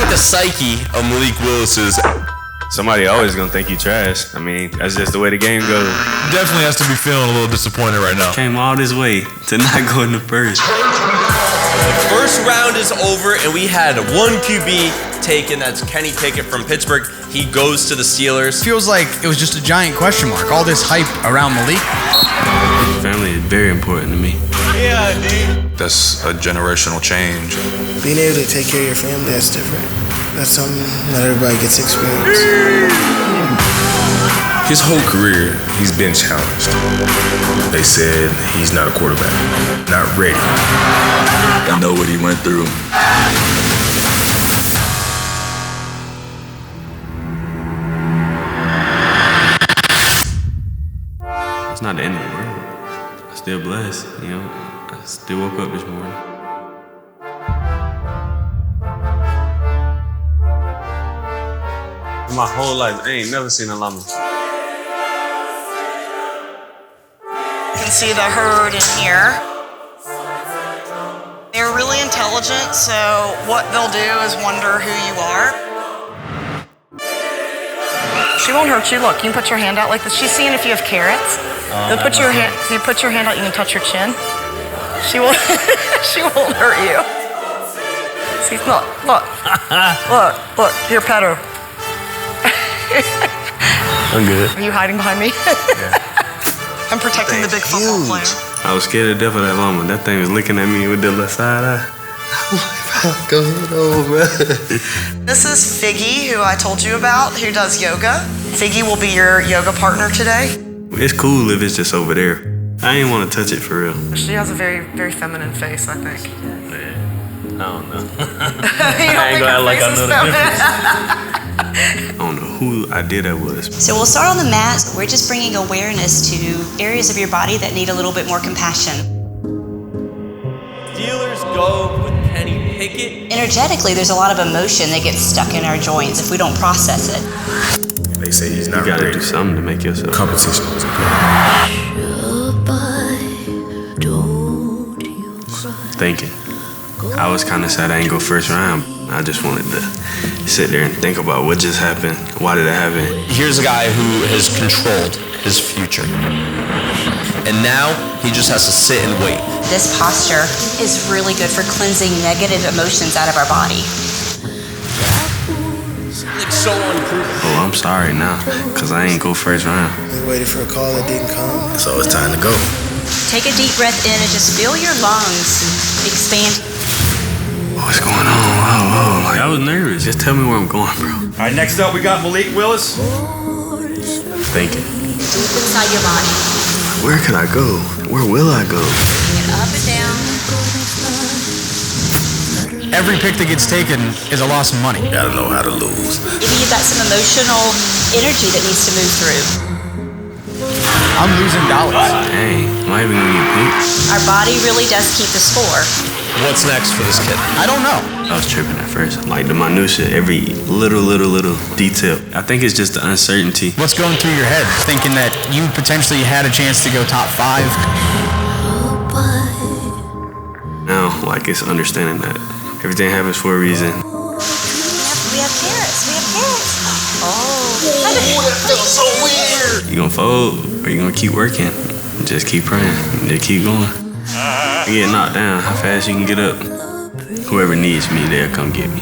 the psyche of Malik Willis is... Somebody always gonna think you trash. I mean, that's just the way the game goes. Definitely has to be feeling a little disappointed right now. Came all this way to not go in the first. The first round is over, and we had one QB taken. That's Kenny Pickett from Pittsburgh. He goes to the Steelers. Feels like it was just a giant question mark. All this hype around Malik. Family is very important to me. Yeah, dude. That's a generational change. Being able to take care of your family, that's different. That's something not everybody gets experience. His whole career, he's been challenged. They said he's not a quarterback, not ready. I know what he went through. It's not the end of the world. I'm still blessed, you know. I still woke up this morning. My whole life, I ain't never seen a llama. You can see the herd in here. They're really intelligent, so what they'll do is wonder who you are. She won't hurt you. Look, you can put your hand out like this. She's seeing if you have carrots. Then put your hand. You put your hand out. You can touch her chin. She won't. She won't hurt you. See, look. Here, pet her. I'm good. Are you hiding behind me? Yeah. I'm protecting the big football player. I was scared to death of that llama. That thing was looking at me with the left side eye. Go ahead, bro. This is Figgy, who I told you about, who does yoga. Figgy will be your yoga partner today. It's cool if it's just over there. I ain't want to touch it for real. She has a very, very feminine face, I think. I don't know. I ain't glad like I know the difference. I don't know who I did that was. So we'll start on the mat. We're just bringing awareness to areas of your body that need a little bit more compassion. Steelers go with Kenny Pickett. Energetically, there's a lot of emotion that gets stuck in our joints if we don't process it. They say he's not You gotta ready. do something to make yourself. Competition was important. Thinking. I was kind of sad I didn't go first round. I just wanted to sit there and think about what just happened. Why did it happen? Here's a guy who has controlled his future. And now he just has to sit and wait. This posture is really good for cleansing negative emotions out of our body. It's so unproven. Oh, I'm sorry now, because I ain't go first round. We waited for a call that didn't come. So it's time to go. Take a deep breath in and just feel your lungs expand. What's going on? Whoa. Like, I was nervous. Just tell me where I'm going, bro. All right, next up we got Malik Willis. Thinking. Deep inside your body. Where can I go? Where will I go? And up and down. Every pick that gets taken is a loss of money. Gotta know how to lose. Maybe you've got some emotional energy that needs to move through. I'm losing dollars. Dang, am I even gonna get picked? Our body really does keep the score. What's next for this kid? I don't know. I was tripping at first. Like the minutia, every little detail. I think it's just the uncertainty. What's going through your head? Thinking that you potentially had a chance to go top 5. Now, like it's understanding that everything happens for a reason. We have carrots. Oh. That feels so weird. You gonna fold or you gonna keep working? Just keep praying. Just keep going. You get knocked down, how fast you can get up. Whoever needs me, they'll come get me.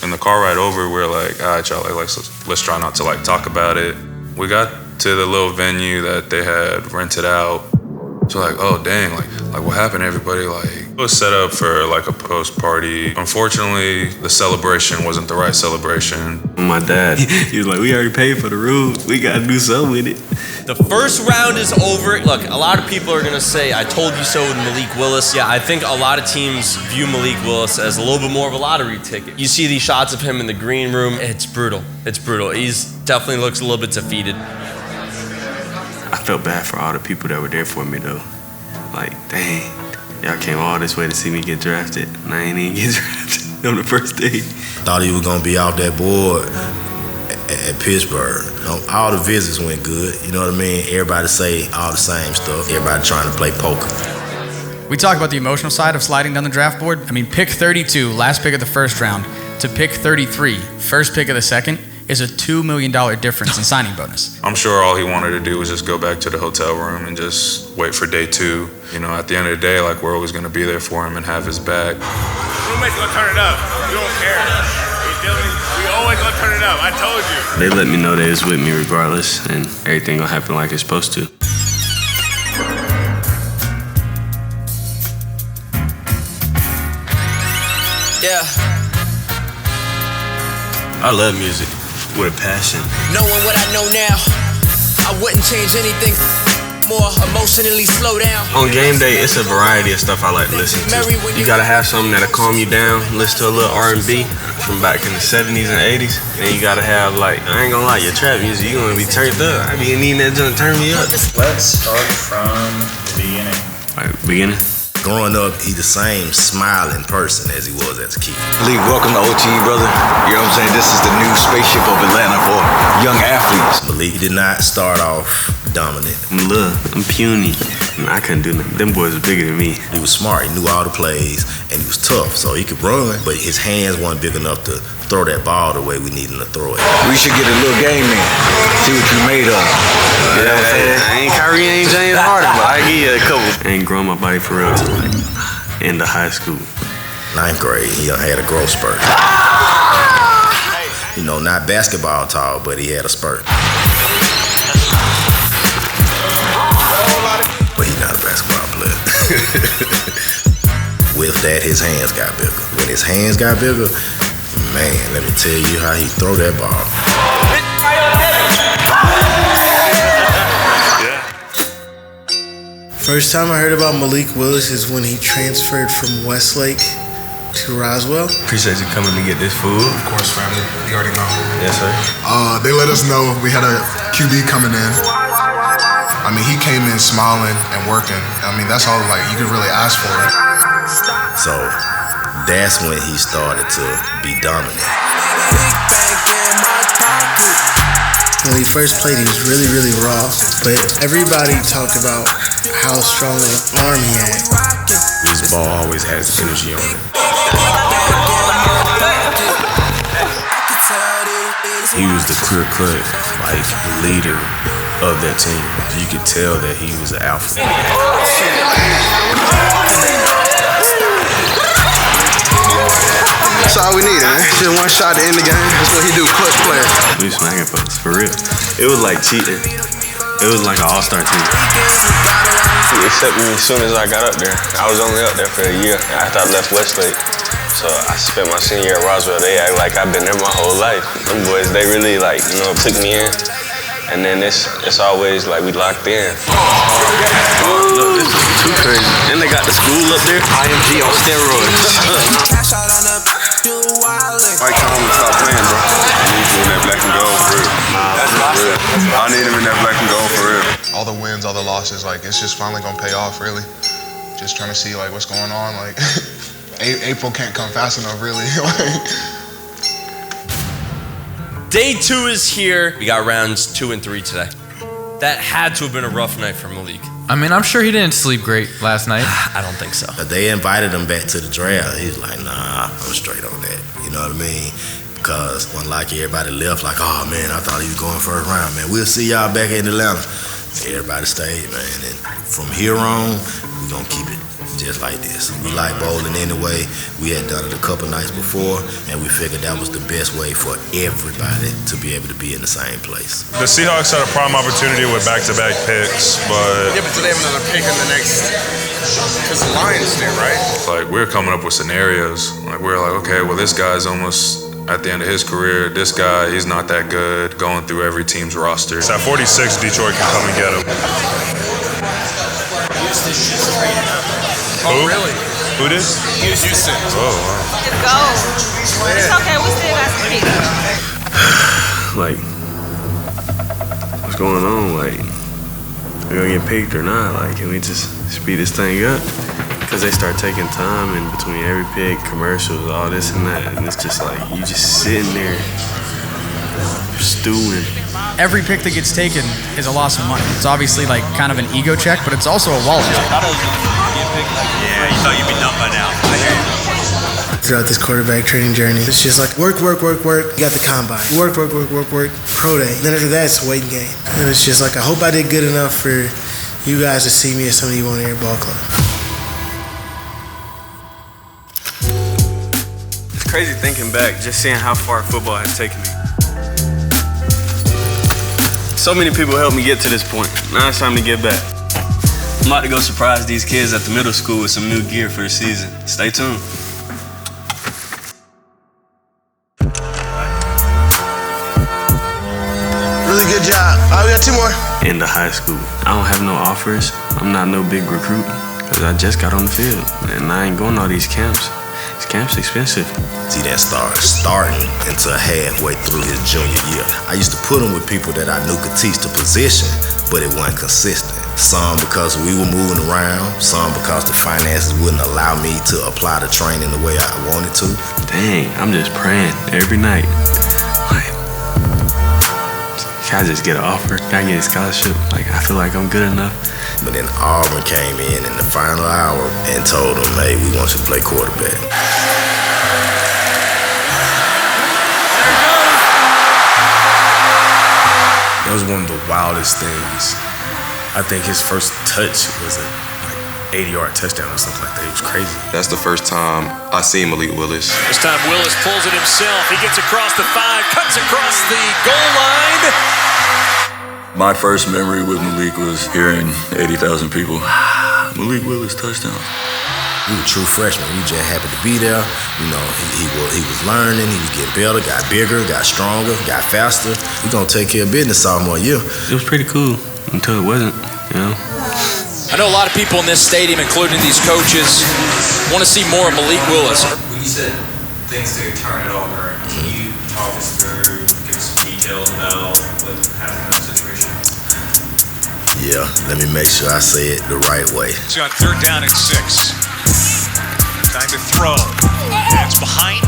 In the car ride over, we're like, all right, y'all, let's try not to talk about it. We got to the little venue that they had rented out. So like, oh dang, like what happened, everybody? It was set up for a post party. Unfortunately, the celebration wasn't the right celebration. My dad, he was like, we already paid for the room. We gotta do something with it. The first round is over. Look, a lot of people are gonna say, I told you so with Malik Willis. Yeah, I think a lot of teams view Malik Willis as a little bit more of a lottery ticket. You see these shots of him in the green room. It's brutal. He's definitely looks a little bit defeated. I felt bad for all the people that were there for me though. Like, dang, y'all came all this way to see me get drafted, and I ain't even get drafted on the first day. Thought he was gonna be off that board at Pittsburgh. All the visits went good, you know what I mean? Everybody say all the same stuff. Everybody trying to play poker. We talk about the emotional side of sliding down the draft board. I mean, pick 32, last pick of the first round, to pick 33, first pick of the second, is a $2 million difference in signing bonus. I'm sure all he wanted to do was just go back to the hotel room and just wait for day 2. You know, at the end of the day, like, we're always going to be there for him and have his back. Roommate's gonna turn it up. We don't care. We always gonna turn it up. I told you. They let me know they was with me regardless, and everything gonna happen like it's supposed to. Yeah. I love music with a passion. Knowing what I know now, I wouldn't change anything. More emotionally slow down. On game day, it's a variety of stuff I like to listen to. You gotta have something that'll calm you down. Listen to a little R&B from back in the 70s and 80s. And you gotta have, like, I ain't gonna lie, your trap music, you gonna be turned up. I be needing that junk to turn me up. Let's start from the beginning. All right, beginning. Growing up, he the same smiling person as he was as a kid. Malik, welcome to OT, brother. You know what I'm saying? This is the new spaceship of Atlanta for young athletes. Malik did not start off dominant. I'm puny. I couldn't do nothing. Them boys were bigger than me. He was smart. He knew all the plays, and he was tough, so he could run, but his hands weren't big enough to throw that ball the way we needed him to throw it. We should get a little game in. See what you made of. You know what I'm saying? I ain't Kyrie, I ain't James Harden, but I give you a couple. I ain't growing my body for real till like end of high school. 9th grade, he had a growth spurt. You know, not basketball tall, but he had a spurt. But he's not a basketball player. With that, his hands got bigger. When his hands got bigger, man, let me tell you how he throw that ball. First time I heard about Malik Willis is when he transferred from Westlake to Roswell. Appreciate you coming to get this food. Of course, family. You already know. Yes, sir. They let us know we had a QB coming in. I mean, he came in smiling and working. I mean, that's all like you could really ask for. So that's when he started to be dominant. When he first played, he was really, really raw, but everybody talked about how strong of an arm he had. His ball always has energy on it. He was the clear-cut, like, leader of that team. You could tell that he was an alpha. That's all we need, man. Just one shot to end the game. That's what he do, clutch player. We smacking folks, for real. It was like cheating. It was like an all-star team. Except as soon as I got up there. I was only up there for a year after I left Westlake. So I spent my senior year at Roswell. They act like I've been there my whole life. Them boys, they really like, you know, took me in. And then it's always like we locked in. Look, this is too crazy. And they got the school up there. IMG on steroids. Mike Tomlin, stop playing, bro. I need you in that black and gold for real. That's real. I need him in that black and gold for real. All the wins, all the losses, like it's just finally gonna pay off, really. Just trying to see like what's going on. Like April can't come fast enough, really. Day 2 is here. We got rounds 2 and 3 today. That had to have been a rough night for Malik. I mean, I'm sure he didn't sleep great last night. I don't think so. They invited him back to the draft. He's like, nah, I'm straight on that. You know what I mean? Because unlike everybody left, like, oh man, I thought he was going first round, man. We'll see y'all back in Atlanta. Everybody stayed, man. And from here on, we're gonna keep it just like this. We like bowling anyway. We had done it a couple nights before, and we figured that was the best way for everybody to be able to be in the same place. The Seahawks had a prime opportunity with back-to-back picks, but Yeah, but do they have another pick in the next? Because the Lions did, right? like we were coming up with scenarios. Like we were like, okay, well this guy's almost at the end of his career. This guy, he's not that good. Going through every team's roster. At 46, Detroit can come and get him. Oh, really? Who did? Houston. Oh, wow. Just go. It's okay. We still got some people. Like, what's going on? Like, we gonna get picked or not? Like, can we just speed this thing up? Because they start taking time in between every pick, commercials, all this and that. And it's just like, you just sitting there stewing. Every pick that gets taken is a loss of money. It's obviously like kind of an ego check, but it's also a wallet check. Yeah, you thought you'd be done by now. I hear you. Throughout this quarterback training journey, it's just like work. You got the combine. Work. Pro day. Then after that, it's a waiting game. And it's just like, I hope I did good enough for you guys to see me as somebody you want in your ball club. It's crazy thinking back, just seeing how far football has taken me. So many people helped me get to this point. Now it's time to give back. I'm about to go surprise these kids at the middle school with some new gear for the season. Stay tuned. Really good job. All right, we got 2 more. In the high school, I don't have no offers. I'm not no big recruit, because I just got on the field, and I ain't going to all these camps. These camps expensive. See that starting until halfway through his junior year. I used to put him with people that I knew could teach the position, but it wasn't consistent. Some because we were moving around, some because the finances wouldn't allow me to apply the training the way I wanted to. Dang, I'm just praying every night. Like, can I just get an offer? Can I get a scholarship? Like, I feel like I'm good enough. But then Auburn came in the final hour and told him, hey, we want you to play quarterback. That was one of the wildest things. I think his first touch was a 80-yard touchdown or something like that. It was crazy. That's the first time I seen Malik Willis. This time Willis pulls it himself. He gets across the 5, cuts across the goal line. My first memory with Malik was hearing 80,000 people, Malik Willis touchdown. He was a true freshman. We just happy to be there. You know, he was learning. He was getting better, got bigger, got stronger, got faster. We're going to take care of business sophomore year. It was pretty cool until it wasn't, you know. I know a lot of people in this stadium, including these coaches, want to see more of Malik Willis. When you said things to turn it over, can you talk us through, give us some details about what happened in that situation? Yeah, let me make sure I say it the right way. It's on 3rd down and 6. Time to throw. And it's behind.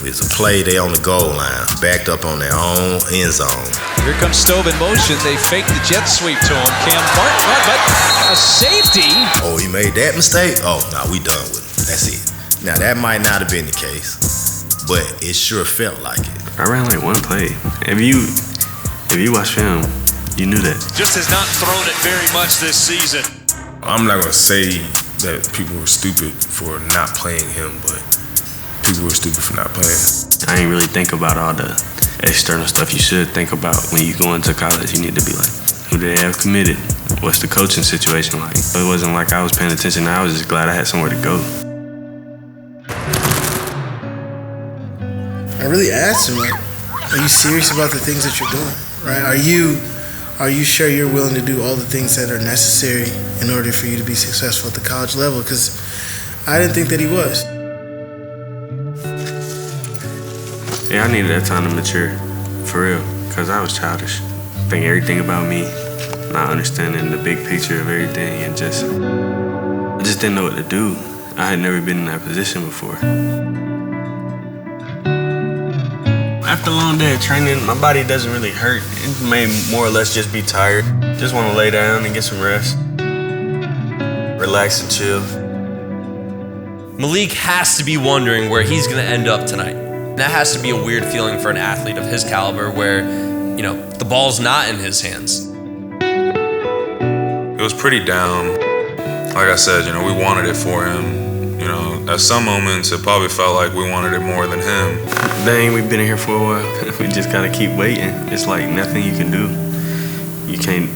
It's a play, they on the goal line, backed up on their own end zone. Here comes Stove in motion. They fake the jet sweep to him. Cam Martin, but a safety. Oh, he made that mistake? Oh, no, we done with it. That's it. Now, that might not have been the case, but it sure felt like it. I ran like one play. If you watch film, you knew that. Just has not thrown it very much this season. I'm not going to say that people were stupid for not playing him, but people were stupid for not playing. I ain't really think about all the external stuff you should think about when you go into college. You need to be like, who do they have committed? What's the coaching situation like? It wasn't like I was paying attention. I was just glad I had somewhere to go. I really asked him, like, are you serious about the things that you're doing? Right? Are you sure you're willing to do all the things that are necessary in order for you to be successful at the college level? Because I didn't think that he was. Yeah, I needed that time to mature, for real, because I was childish. Thinking everything about me, not understanding the big picture of everything, and I just didn't know what to do. I had never been in that position before. After a long day of training, my body doesn't really hurt. It may more or less just be tired. Just want to lay down and get some rest. Relax and chill. Malik has to be wondering where he's going to end up tonight. That has to be a weird feeling for an athlete of his caliber where, you know, the ball's not in his hands. It was pretty down. Like I said, you know, we wanted it for him. You know, at some moments, it probably felt like we wanted it more than him. Dang, we've been here for a while. We just gotta keep waiting. It's like nothing you can do. You can't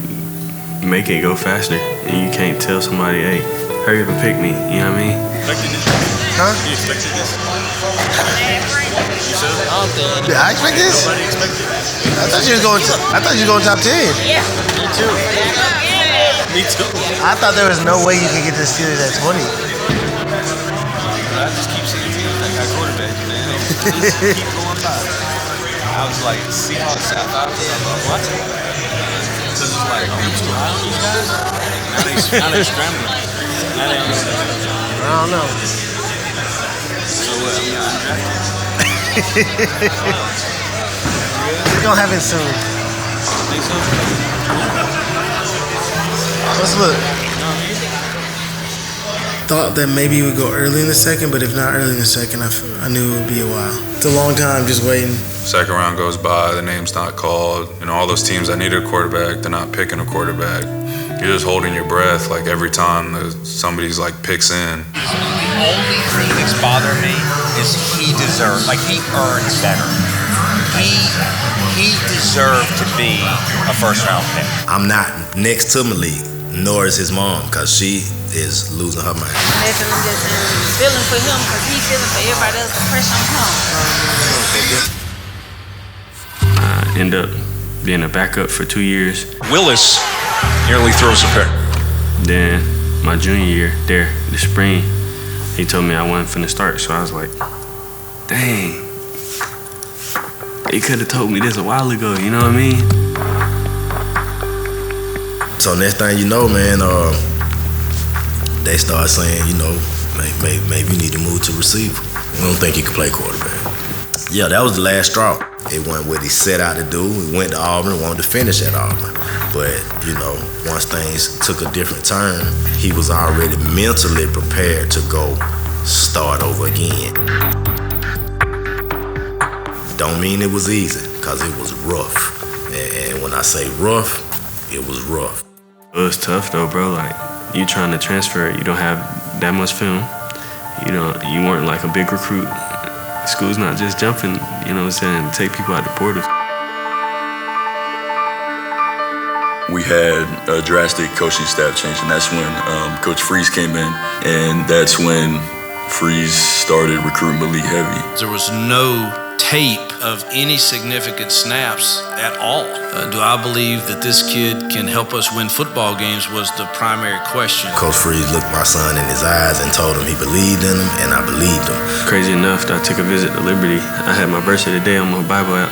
make it go faster. And you can't tell somebody, hey, hurry up and pick me. You know what I mean? Expected this? Huh? You expected this? You should Did I expect this? Nobody expected it. I thought you was going top 10. Yeah. Me too. Me too. I thought there was no way you could get the Steelers at 20. I just keep seeing teams that got quarterbacks, man. They just keep going by. I was like, Seahawks, South Africa. I'm like, what? Because it's like, are we too high on these guys? Now they scrambling. Now they I don't know. So what? I'm undrafted. We're gonna have it soon. Think so? Let's look. Thought that maybe we would go early in the second, but if not early in the second, I knew it would be a while. It's a long time just waiting. Second round goes by, the name's not called. You know, all those teams that needed a quarterback, they're not picking a quarterback. You're just holding your breath like every time somebody's like picks in. The only thing that's bothering me is he deserved, like he earned better. He deserved to be a first round pick. I'm not next to Malik, nor is his mom, because she is losing her mind. Imagine I'm just feeling for him because he's feeling for everybody else. The pressure on him. I end up being a backup for 2 years. Willis nearly throws a pick. Then my junior year there, the spring, he told me I wasn't finna start. So I was like, dang. He could have told me this a while ago, you know what I mean? So next thing you know, man, they start saying, you know, maybe you need to move to receiver. We don't think he can play quarterback. Yeah, that was the last straw. It wasn't what he set out to do. He went to Auburn, wanted to finish at Auburn. But, you know, once things took a different turn, he was already mentally prepared to go start over again. Don't mean it was easy, because it was rough. And when I say rough, it was rough. It was tough though, bro. Like, you trying to transfer, you don't have that much film. You weren't like a big recruit. School's not just jumping, you know what I'm saying, take people out the portals. We had a drastic coaching staff change, and that's when Coach Freeze came in, and that's when Freeze started recruiting Malik heavy. There was no tape of any significant snaps at all. Do I believe that this kid can help us win football games was the primary question. Coach Freeze looked my son in his eyes and told him he believed in him, and I believed him. Crazy enough, I took a visit to Liberty. I had my verse of the day on my Bible app,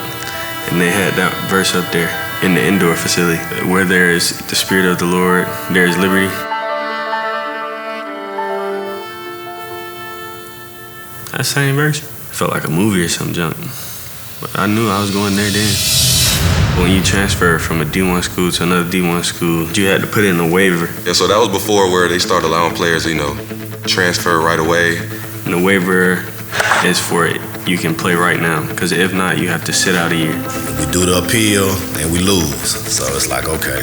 and they had that verse up there in the indoor facility. Where there is the Spirit of the Lord, there is liberty. That same verse felt like a movie or some junk. But I knew I was going there then. When you transfer from a D1 school to another D1 school, you had to put in a waiver. Yeah, so that was before where they started allowing players, you know, transfer right away. And the waiver is for it. You can play right now, because if not, you have to sit out a year. We do the appeal and we lose. So it's like, okay,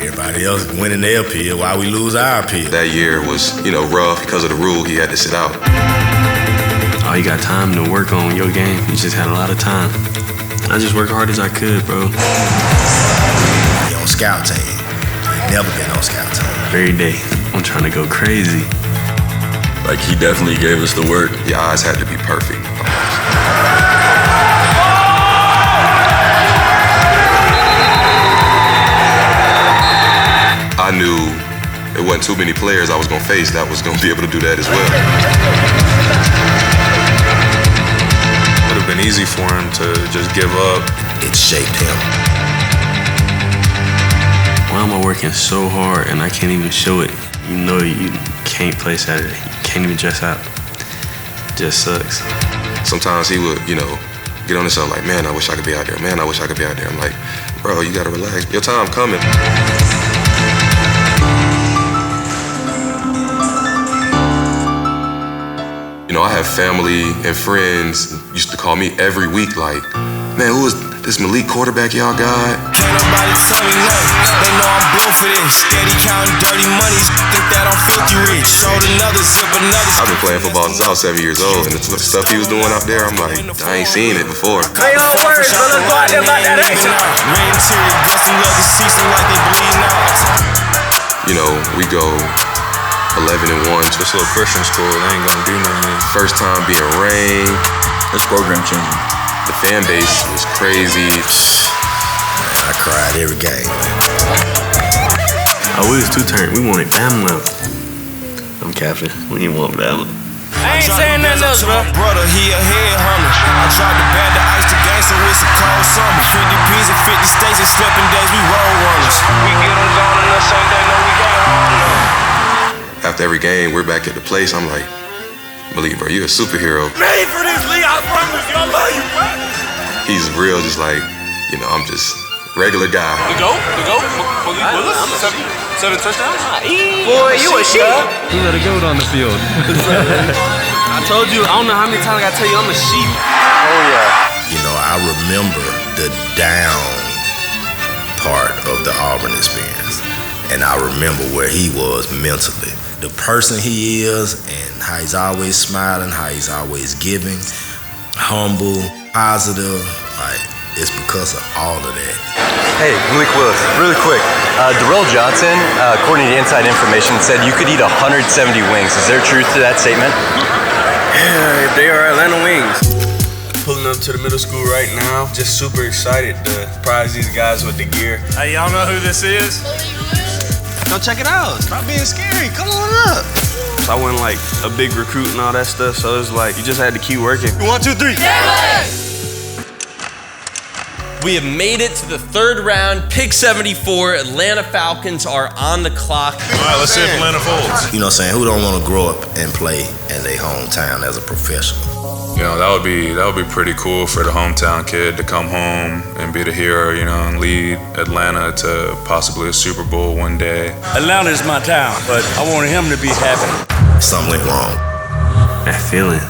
everybody else winning their appeal while we lose our appeal. That year was, you know, rough because of the rule. He had to sit out. Oh, you got time to work on your game. You just had a lot of time. I just worked hard as I could, bro. He on scout team. Never been on scout team. Every day, I'm trying to go crazy. Like, he definitely gave us the work. The odds had to be perfect. I knew it wasn't too many players I was going to face that was going to be able to do that as well. It would have been easy for him to just give up. It shaped him. Why am I working so hard and I can't even show it? You know you can't play Saturday. You can't even dress out. It just sucks. Sometimes he would, you know, get on himself like, man, I wish I could be out there. Man, I wish I could be out there. I'm like, bro, you got to relax. Your time coming. You know, I have family and friends used to call me every week like, man, who is this Malik quarterback y'all got? Can't nobody tell me nothing. They know I'm built for this. Steady counting dirty monies. Think that I'm filthy rich. Showed another zip, another. I've been playing football since I was 7 years old, and the stuff he was doing out there, I'm like, I ain't seen it before. They don't worry, so let's go out there about that action. Red interior, gusty leather seats look like they bleeding out. You know, we go 11-1. This little Christian school, they ain't gonna do nothing. First time being ranked. That's program changing. The fan base was crazy. I cried every game. Oh, we was two-turned. We wanted Bama. I'm captain. We didn't want Bama. I ain't saying nothing else, bro. Brother, he a headhunter. I tried to bag the ice to gangster with some cold summer. 50 P's and 50 states and sweeping days, we roll runners. We get them gone on the same day, no, we got home now. After every game, we're back at the place. I'm like, Malik, bro, you're a superhero. Ready for this, Lee? I promise you, I love you, bro. He's real, just like, I'm just regular guy. The GOAT? Malik Willis? 7 touchdowns? Boy, you a sheep. Who let a goat on the field? I told you, I don't know how many times I gotta tell you I'm a sheep. Oh, yeah. I remember the down part of the Auburn experience. And I remember where he was mentally. The person he is and how he's always smiling, how he's always giving, humble, positive. It's because of all of that. Hey, Malik Willis, really quick. Darrell Johnson, according to inside information, said you could eat 170 wings. Is there truth to that statement? Yeah, if they are Atlanta Wings. Pulling up to the middle school right now. Just super excited to surprise these guys with the gear. Hey, y'all know who this is? Go check it out. Stop being scary. Come on up. So I wasn't like a big recruit and all that stuff, so it's like you just had to keep working. 1, 2, 3. We have made it to the third round. Pick 74. Atlanta Falcons are on the clock. All right, let's see if Atlanta folds. Who don't want to grow up and play in their hometown as a professional? That would be pretty cool for the hometown kid to come home and be the hero, and lead Atlanta to possibly a Super Bowl one day. Atlanta is my town, but I wanted him to be happy. Something went wrong. That feeling.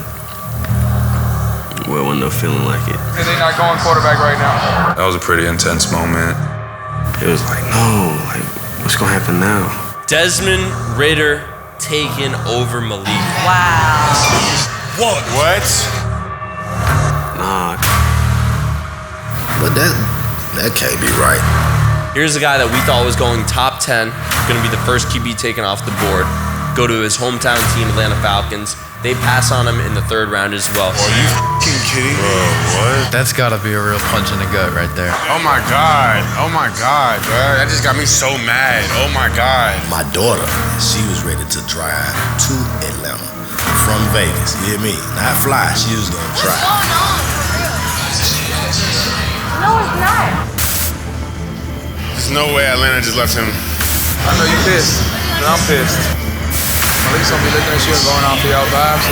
Well, wasn't no feeling like it. Is he not going quarterback right now? That was a pretty intense moment. It was like, no, what's gonna happen now? Desmond Ridder taking over Malik. Wow. What? Nah. But that can't be right. Here's a guy that we thought was going top 10, going to be the first QB taken off the board. Go to his hometown team, Atlanta Falcons. They pass on him in the third round as well. Are you f***ing kidding me? What? That's gotta be a real punch in the gut right there. Oh my God, bro. That just got me so mad. Oh my God. My daughter, she was ready to drive to Atlanta from Vegas. You hear me? Not fly. She was gonna drive. No, it's not. There's no way Atlanta just left him. I know you pissed, but I'm pissed. Malik's gonna be looking at you and going off the out vibes.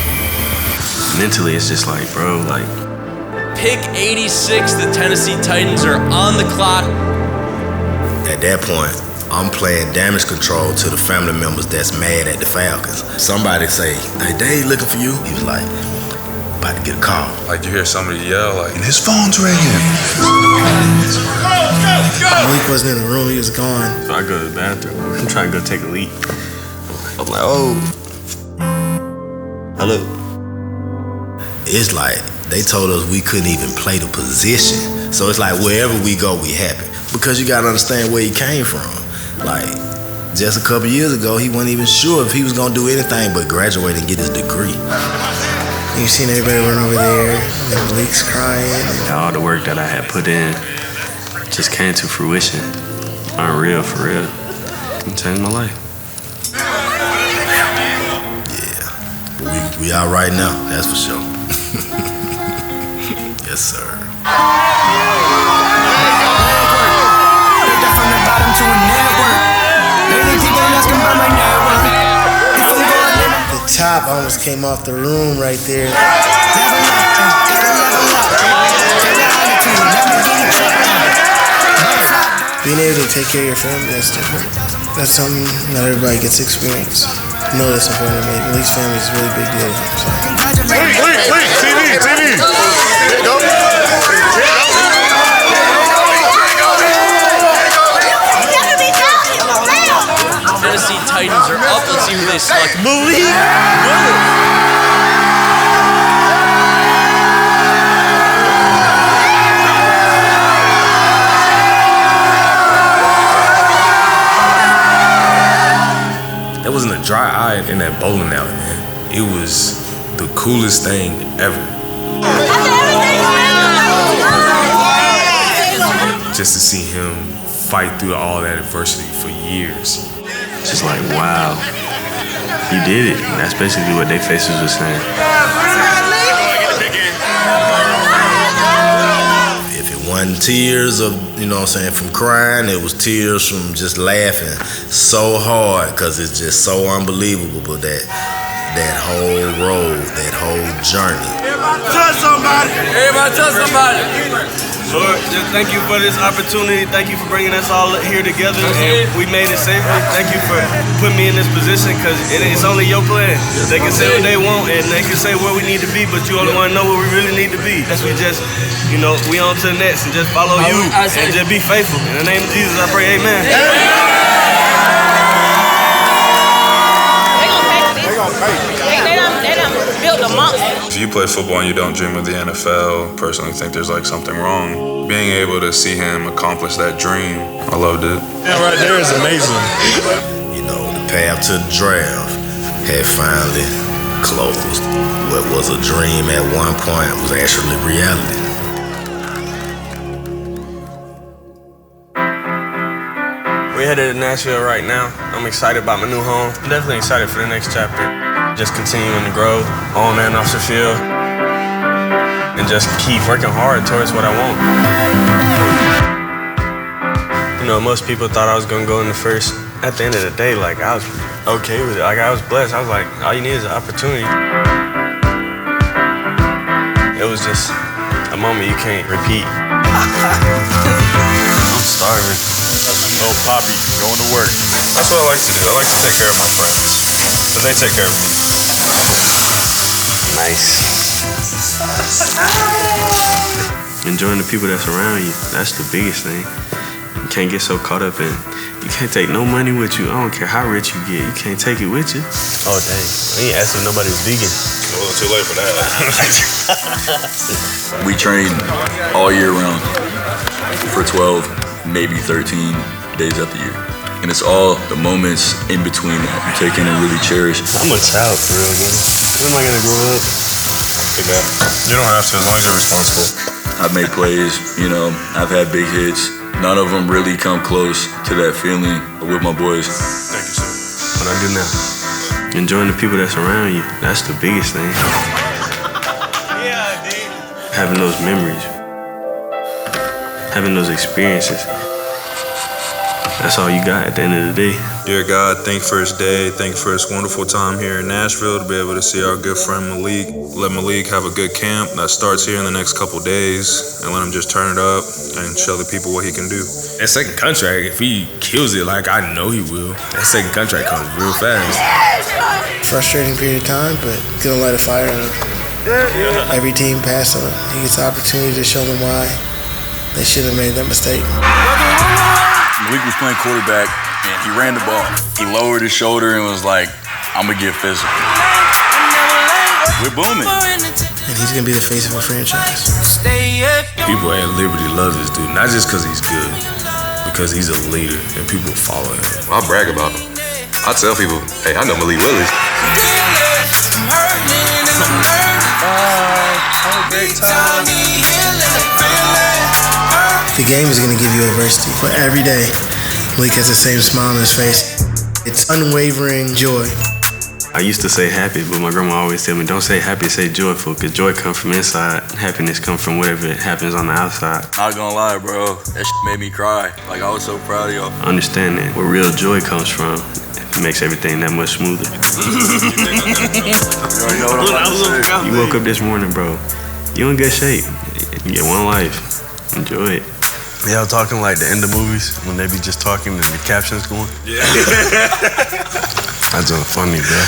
Mentally, it's just like, bro, Pick 86, the Tennessee Titans are on the clock. At that point, I'm playing damage control to the family members that's mad at the Falcons. Somebody say, hey, they ain't looking for you. He was like, about to get a call. You hear somebody yell, and his phone's ringing. Malik wasn't in the room, he was gone. So I go to the bathroom. I'm trying to go take a leak. I'm like, oh. Hello. It's like they told us we couldn't even play the position. So it's like wherever we go, we happy. Because you gotta understand where he came from. Just a couple years ago, he wasn't even sure if he was gonna do anything but graduate and get his degree. You seen everybody run over there, and Malik's crying. All the work that I had put in just came to fruition. Unreal, for real. It changed my life. But we out right now, that's for sure. Yes, sir. The top almost came off the room right there. Being able to take care of your family, that's different. That's something not everybody gets to experience. I know that's important to me. Malik's family is a really big deal. Wait, TV. There you go. Tennessee Titans are up. Let's see who they select. Malik Willis. There wasn't a dry eye in that bowling alley, man. It was the coolest thing ever. Just to see him fight through all that adversity for years. Just like, wow, you did it. And that's basically what their faces were saying. If it wasn't tears of, from crying, it was tears from just laughing so hard because it's just so unbelievable. But that whole road, that whole whole journey. Touch somebody. Everybody touch somebody. Lord, just thank you for this opportunity. Thank you for bringing us all here together. And we made it safely. Thank you for putting me in this position because it's only your plan. They can say what they want and they can say where we need to be, but you only want to know where we really need to be. That's we just, we on to the next and just follow you and just be faithful. In the name of Jesus, I pray, amen. They done built a monster. If you play football and you don't dream of the NFL, personally think there's like something wrong. Being able to see him accomplish that dream, I loved it. That right there is amazing. The path to the draft had finally closed. What was a dream at one point was actually reality. We're headed to Nashville right now. I'm excited about my new home. I'm definitely excited for the next chapter. Just continuing to grow on and off the field. And just keep working hard towards what I want. Most people thought I was gonna go in the first. At the end of the day, I was okay with it. I was blessed. I was like, all you need is an opportunity. It was just a moment you can't repeat. I'm starving. Oh, Poppy, going to work. That's what I like to do. I like to take care of my friends, but they take care of me. Nice. Enjoying the people that surround you, that's the biggest thing. You can't get so caught up in, you can't take no money with you. I don't care how rich you get, you can't take it with you. Oh, dang. I ain't asking if nobody's vegan. A little too late for that. We train all year round for 12, maybe 13 days out the year. And it's all the moments in between that you take in and really cherish. I'm a child for real, man. When am I gonna grow up? You don't have to, as long as you're responsible. I've made plays, I've had big hits. None of them really come close to that feeling with my boys. Thank you, sir. What I do now? Enjoying the people that surround you, that's the biggest thing. Having those memories, having those experiences. That's all you got at the end of the day. Dear God, thank you for this day. Thank you for this wonderful time here in Nashville to be able to see our good friend Malik. Let Malik have a good camp that starts here in the next couple days and let him just turn it up and show the people what he can do. That second contract, if he kills it like I know he will, that second contract comes real fast. Frustrating period of time, but gonna light a fire in him. Every team passed on him. He gets the opportunity to show them why they shouldn't have made that mistake. Malik was playing quarterback, and he ran the ball. He lowered his shoulder and was like, I'm going to get physical. We're booming. And he's going to be the face of a franchise. People at Liberty love this dude, not just because he's good, because he's a leader, and people follow him. I brag about him. I tell people, hey, I know Malik Willis. The game is going to give you adversity, but every day, Malik has the same smile on his face. It's unwavering joy. I used to say happy, but my grandma always tell me, don't say happy, say joyful, because joy comes from inside. Happiness comes from whatever happens on the outside. Not gonna lie, bro. That shit made me cry. I was so proud of y'all. Understand that where real joy comes from, it makes everything that much smoother. You woke up this morning, bro. You in good shape. You get one life. Enjoy it. Y'all talking like the end of movies when they be just talking and the captions going? Yeah. That's funny, bro.